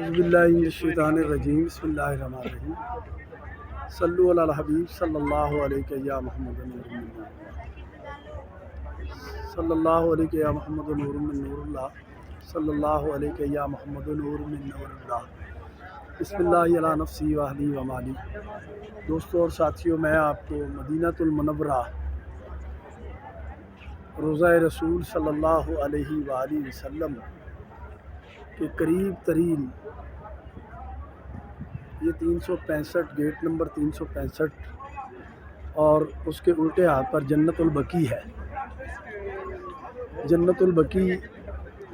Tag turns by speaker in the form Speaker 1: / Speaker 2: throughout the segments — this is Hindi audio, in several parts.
Speaker 1: औज़ुबिल्लाहिमिनश्शैतानिर्रजीम बिस्मिल्लाहिर्रहमानिर्रहीम सल्लु अला हबीब सल्लल्लाहु अलैहि या मोहम्मद सल्लल्लाहु अलैहि या मोहम्मद नूरुम मिन नूरिल्लाह सल्लल्लाहु अलैहि या मोहम्मद नूरुम मिन नूरिल्लाह बिस्मिल्लाहि अला नफ्सी व अहली व माली। दोस्तों और साथियों, मैं आपको मदीनतुल मुनव्वरा रोज़ा रसूल सल्लल्लाहु अलैहि व आलिहि वसल्लम के करीब तरीन ये 365 गेट नंबर 365 और उसके उल्टे हाथ पर जन्नतुल बकी है। जन्नतुल बकी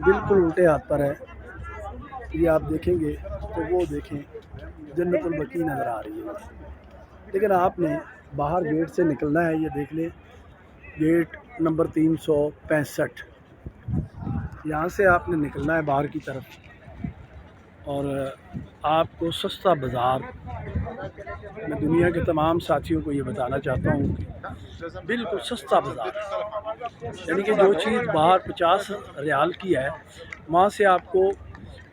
Speaker 1: बिल्कुल उल्टे हाथ पर है। ये आप देखेंगे तो वो देखें, जन्नतुल बकी नज़र आ रही है। लेकिन आपने बाहर गेट से निकलना है। ये देख लें, गेट नंबर 365, यहाँ से आपने निकलना है बाहर की तरफ। और आपको सस्ता बाज़ार, मैं दुनिया के तमाम साथियों को ये बताना चाहता हूँ कि बिल्कुल सस्ता बाज़ार, यानी कि जो चीज़ बाहर 50 रियाल की है वहाँ से आपको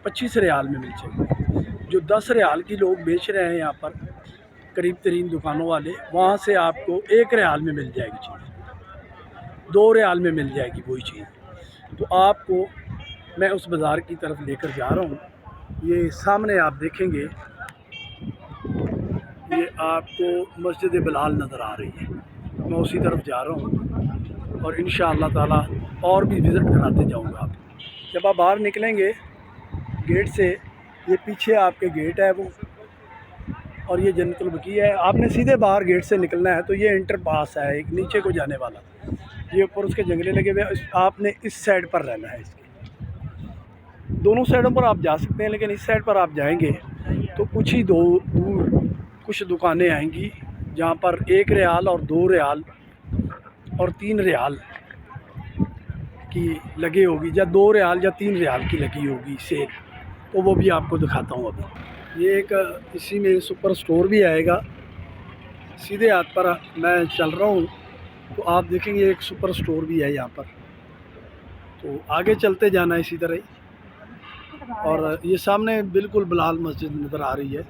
Speaker 1: 25 रियाल में मिल जाएगी। जो 10 रियाल की लोग बेच रहे हैं यहाँ पर करीब तरीन दुकानों वाले, वहाँ से आपको 1 रियाल में मिल जाएगी चीज़, 2 रियाल में मिल जाएगी वही चीज़। तो आपको मैं उस बाज़ार की तरफ लेकर जा रहा हूँ। ये सामने आप देखेंगे, ये आपको मस्जिद बिलाल नज़र आ रही है। मैं उसी तरफ जा रहा हूँ और इंशाअल्लाह ताला और भी विज़िट कराते जाऊँगा आपको। जब आप बाहर निकलेंगे गेट से, ये पीछे आपके गेट है वो, और ये जन्नतुल बकी है। आपने सीधे बाहर गेट से निकलना है तो ये इंटर पास है एक नीचे को जाने वाला, ये ऊपर उसके जंगले लगे हुए। आपने इस साइड पर रहना है। इसके दोनों साइडों पर आप जा सकते हैं, लेकिन इस साइड पर आप जाएंगे तो कुछ ही दूर कुछ दुकानें आएंगी जहाँ पर 1 रियाल और 2 रियाल और 3 रियाल की लगी होगी, या 2 रियाल या 3 रियाल की लगी होगी सेल। तो वो भी आपको दिखाता हूँ अभी। ये एक इसी में सुपर स्टोर भी आएगा। सीधे हाथ पर मैं चल रहा हूँ तो आप देखेंगे एक सुपर स्टोर भी है यहाँ पर। तो आगे चलते जाना इसी तरह ही। और ये सामने बिल्कुल बिलाल मस्जिद नज़र आ रही है,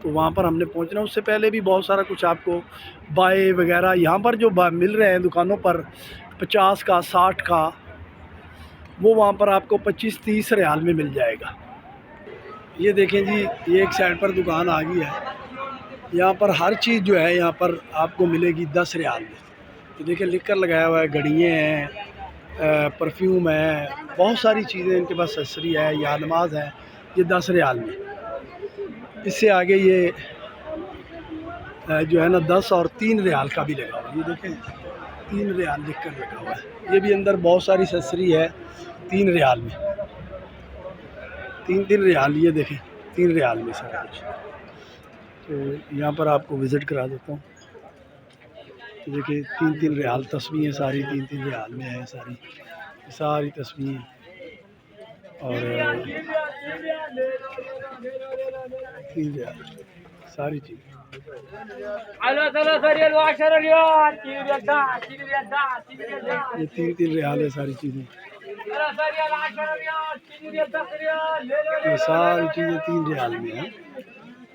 Speaker 1: तो वहाँ पर हमने पहुँचना। उससे पहले भी बहुत सारा कुछ आपको बाय वगैरह यहाँ पर जो मिल रहे हैं दुकानों पर 50 का 60 का, वो वहाँ पर आपको 25-30 रियाल में मिल जाएगा। ये देखें जी, ये एक साइड पर दुकान आ गई है। यहाँ पर हर चीज़ जो है यहाँ पर आपको मिलेगी 10 रियाल में। तो देखिए लिख कर लगाया हुआ है, घड़ियाँ हैं, परफ्यूम है, बहुत सारी चीज़ें इनके पास, एक्सेसरी है, या नमाज है, ये 10 रियाल में। इससे आगे ये जो है ना 10 और 3 रियाल का भी लगा हुआ है। ये देखें 3 रियाल लिख कर लगा हुआ है। ये भी अंदर बहुत सारी एक्सेसरी है 3 रियाल में, 3 रियाल। ये देखें 3 रियाल में सारा कुछ। तो यहाँ पर आपको विज़िट करा देता हूँ। तो देखिए 3 रियाल तस्वीरें सारी 3 रियाल में है, सारी तस्वीरें। और 3 रियाल सारी चीज़। ये 3 रियाल है सारी चीज़ें। ये सारी चीज़ें 3 रियाल में हैं।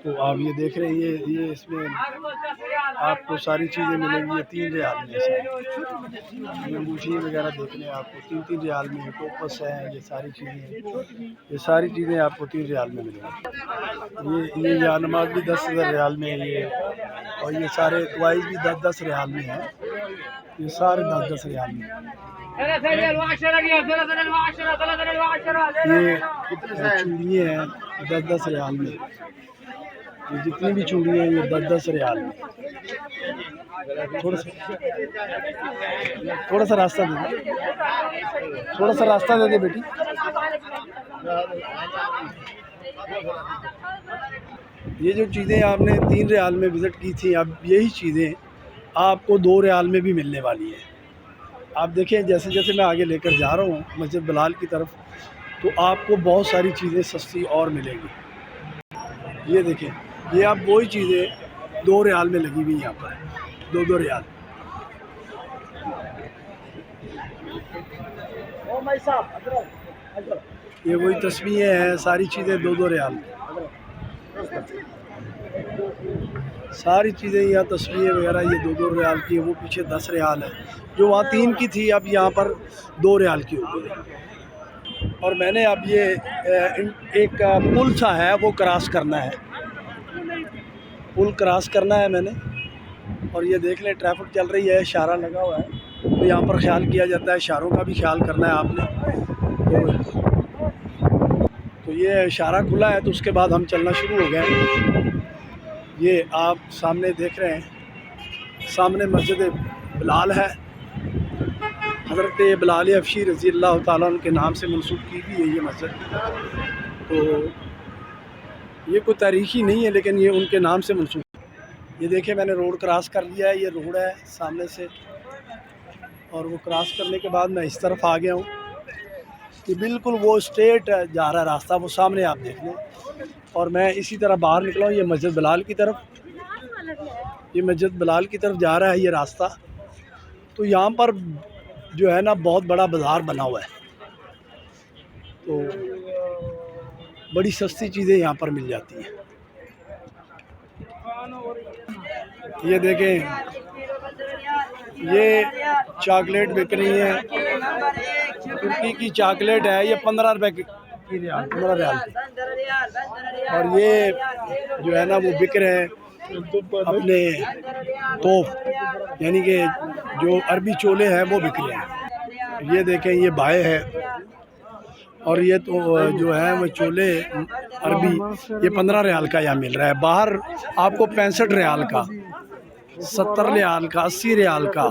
Speaker 1: तो आप ये देख रहे हैं, ये इसमें आपको सारी चीज़ें मिलेंगी। ये 3 रियाल में है। ये अंगूठी वगैरह देख लें, आपको 3 रियाल में। टोपस है, ये सारी चीज़ें आपको 3 रियाल में मिलेंगी। ये नमाज भी 10 रियाल में है ये, और ये सारे टॉयज़ भी 10 रियाल में हैं। ये सारे 10 रियाल में। ये चूड़ियाँ हैं 10 रियाल में। ये जितनी भी चूड़ियाँ हैं ये 10 रियाल में। थोड़ा सा रास्ता दे दे बेटी। ये जो चीज़ें आपने 3 रियाल में विज़िट की थी, अब यही चीज़ें आपको 2 रियाल में भी मिलने वाली हैं। आप देखें जैसे जैसे मैं आगे लेकर जा रहा हूँ मस्जिद बिलाल की तरफ, तो आपको बहुत सारी चीज़ें सस्ती और मिलेंगी। ये देखें, ये आप वही चीज़ें 2 रियाल में लगी हुई यहाँ पर, 2 रियाल। ये वही तस्वीरें हैं, सारी चीज़ें 2-2 रियाल, सारी चीज़ें यहाँ तस्वीरें वगैरह ये 2-2 रियाल की है। वो पीछे 10 रियाल है, जो वहाँ 3 की थी अब यहाँ पर 2 रियाल की हो गई। और मैंने अब ये एक पुल सा है वो क्रॉस करना है, पुल क्रॉस करना है मैंने। और ये देख लें ट्रैफिक चल रही है, इशारा लगा हुआ है, तो यहाँ पर ख्याल किया जाता है, इशारों का भी ख्याल करना है आपने। तो ये इशारा खुला है तो उसके बाद हम चलना शुरू हो गए। ये आप सामने देख रहे हैं, सामने मस्जिद बिलाल है, हज़रत बिलाल अफ़शी रज़ी अल्लाह ताला अन्हु के नाम से मंसूब की भी है ये मस्जिद। तो ये कोई तारीख़ी नहीं है लेकिन ये उनके नाम से मंसूब। ये देखिए मैंने रोड क्रॉस कर लिया है, ये रोड है सामने से, और वो क्रॉस करने के बाद मैं इस तरफ आ गया हूँ कि बिल्कुल वो स्ट्रेट जा रहा है रास्ता, वो सामने आप देख लें। और मैं इसी तरह बाहर निकला हूँ, ये मस्जिद बिलाल की तरफ, ये मस्जिद बिलाल की तरफ जा रहा है ये रास्ता। तो यहाँ पर जो है ना बहुत बड़ा बाज़ार बना हुआ है, तो बड़ी सस्ती चीज़ें यहाँ पर मिल जाती हैं। ये देखें, ये चॉकलेट बिक रही है, तुर्की की चॉकलेट है, ये 15 रुपए की रियाल, 15 रियाल की। और ये जो है ना वो बिक रहे हैं अपने तोप, यानी कि जो अरबी चोले हैं वो बिक रहे हैं। ये देखें ये बाय है, और ये तो जो है वो चोले अरबी, ये 15 रियाल का यहाँ मिल रहा है। बाहर आपको 65 रियाल का, 70 रियाल का, 80 रियाल का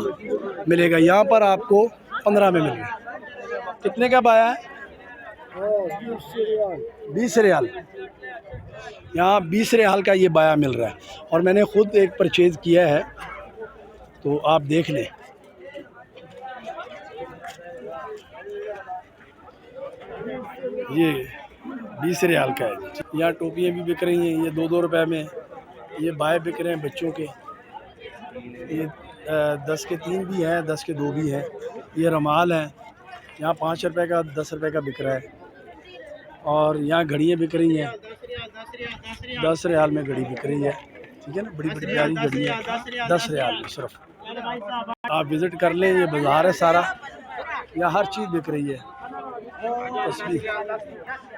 Speaker 1: मिलेगा, यहाँ पर आपको 15 में मिल रहा है। कितने का बाया है? 20 रियाल। यहाँ 20 रियाल का ये बाया मिल रहा है, और मैंने ख़ुद एक परचेज़ किया है, तो आप देख लें। ये 20 रियाल का है। यहाँ टोपियाँ भी बिक रही हैं, ये 2-2 रुपए में। ये बाय बिक रहे हैं बच्चों के, ये 10 के 3 भी हैं, 10 के 2 भी हैं। ये रुमाल हैं, यहाँ 5 रुपए का, 10 रुपए का बिक रहा है। और यहाँ घड़ियाँ बिक रही हैं, 10 रियाल में घड़ी बिक रही है, ठीक है ना, बड़ी बड़ी प्यारी घड़ी है, 10 रियाल में सिर्फ। आप विज़िट कर लें, ये बाज़ार है सारा, यहाँ हर चीज़ बिक रही है। तस्वीर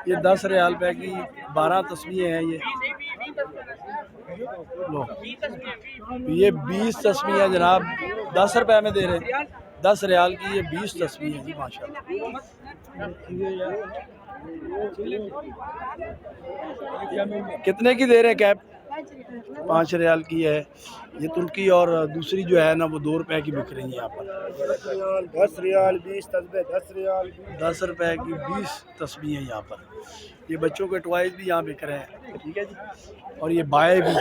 Speaker 1: ये 10 रियाल पे की 12 तस्वीरें हैं, ये 20 तस्वीरें जनाब 10 रुपए में दे रहे हैं, 10 रियाल की ये 20 तस्वीरें हैं जी, माशाल्लाह। कितने की दे रहे हैं कैप? 5 रियाल की है ये तुर्की, और दूसरी जो है ना वो 2 रुपए की बिक रही है यहाँ पर।
Speaker 2: 10 रियाल 20 तस्बीह, 10 रियाल
Speaker 1: 10 रुपए की 20 तस्बीह हैं यहाँ पर। ये बच्चों के टॉयज़ भी यहाँ बिक रहे हैं, ठीक है जी, और ये बाय भी।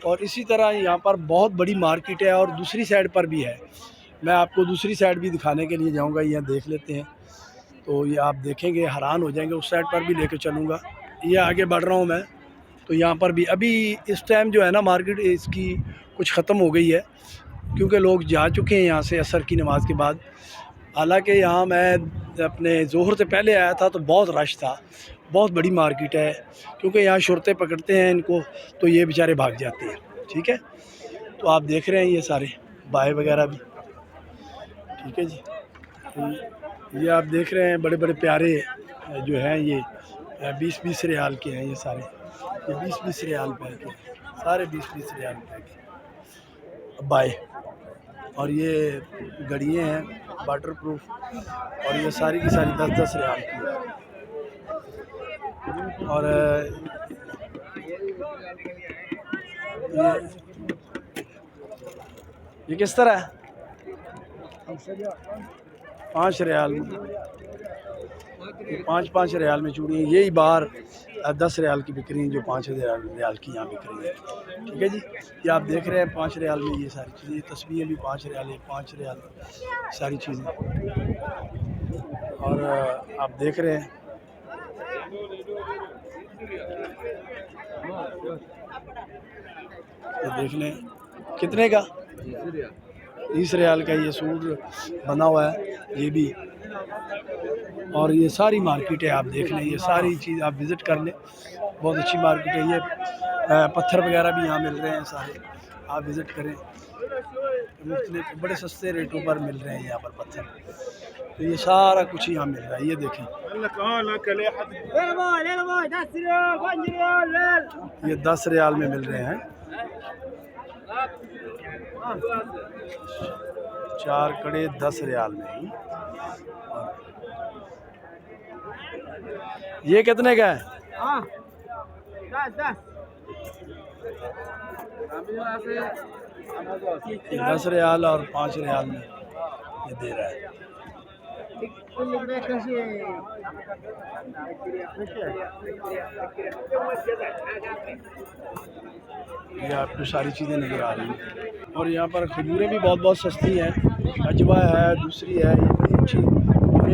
Speaker 1: और इसी तरह यहाँ पर बहुत बड़ी मार्केट है, और दूसरी साइड पर भी है। मैं आपको दूसरी साइड भी दिखाने के लिए जाऊँगा, यहाँ देख लेते हैं, तो ये आप देखेंगे हैरान हो जाएंगे। उस साइड पर भी लेकर चलूँगा। ये आगे बढ़ रहा हूँ मैं, तो यहाँ पर भी अभी इस टाइम जो है ना मार्केट इसकी कुछ ख़त्म हो गई है, क्योंकि लोग जा चुके हैं यहाँ से असर की नमाज़ के बाद। हालांकि यहाँ मैं अपने ज़ोहर से पहले आया था तो बहुत रश था, बहुत बड़ी मार्केट है, क्योंकि यहाँ शुरते पकड़ते हैं इनको, तो ये बेचारे भाग जाते हैं, ठीक है। तो आप देख रहे हैं ये सारे बाय वगैरह भी, ठीक है जी। तो ये आप देख रहे हैं बड़े बड़े प्यारे जो हैं, ये 20-20 रियाल के हैं, ये सारे, ये 20-20 रियाल पे के, सारे 20-20 रियाल पे के बाय। और ये घड़ियाँ हैं वाटर प्रूफ, और ये सारी की सारी 10-10 रियाल की है। और ये किस तरह है? 5 रियाल में, 5-5 रियाल में चूड़ी। यही बाहर 10 रियाल की बिक रही हैं, जो 5 रियाल की यहाँ बिक रही है, ठीक है जी। ये आप देख रहे हैं 5 रियाल में ये सारी चीज़ें, तस्वीरें भी 5 रियाल है, 5 रियाल सारी चीज़ें। और आप देख रहे हैं ये देख लें कितने का? 30 रियाल का ये सूट बना हुआ है, ये भी और ये सारी मार्केट है, आप देख लें, ये सारी चीज़ आप विज़िट कर लें, बहुत अच्छी मार्केट है ये। पत्थर वगैरह भी यहाँ मिल रहे हैं सारे, आप विज़िट करें, मुख्तलिफ बड़े सस्ते रेटों पर मिल रहे हैं यहाँ पर पत्थर। तो ये सारा कुछ यहाँ मिल रहा है, ये देखें, ये 10 रियाल में मिल रहे हैं। 4 कड़े 10 रियाल में ही। ये कितने का है? 10 रियाल और 5 रियाल में ये दे रहा है। ये आपको सारी चीज़ें नज़र आ रही हैं। और यहाँ पर खजूरें भी बहुत बहुत सस्ती हैं, अजवा है, दूसरी है, ये बड़ी अच्छी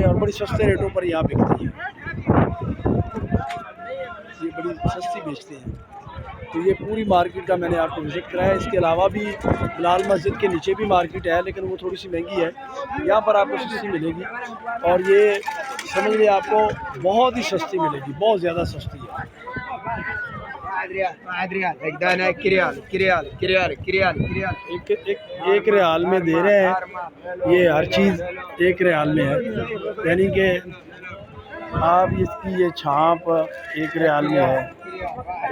Speaker 1: और बड़ी सस्ते रेटों पर यहाँ बिकती हैं, ये बड़ी सस्ती बेचते हैं। तो ये पूरी मार्केट का मैंने आपको विज़िट कराया। इसके अलावा भी बिलाल मस्जिद के नीचे भी मार्केट है, लेकिन वो थोड़ी सी महंगी है, यहाँ पर आपको सस्ती मिलेगी। और ये समझ लीजिए आपको बहुत ही सस्ती मिलेगी, बहुत ज़्यादा सस्ती है। एक रियाल में दे रहे हैं, ये हर चीज़ 1 रियाल में है, यानी कि आप इसकी ये छाप 1 रियाल में है,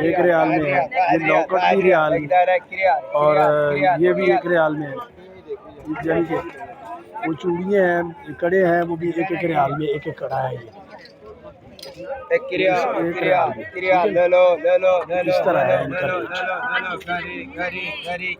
Speaker 1: 1 रियाल में है, ये लॉकेट भी रियाल में, और ये भी 1 रियाल में है, यानी कि वो चूड़ियाँ हैं, कड़े हैं, वो भी 1-1 रियाल में, 1-1 कड़ा है। ये 1 रियाल ले लो, इस तरह है इनका रेट।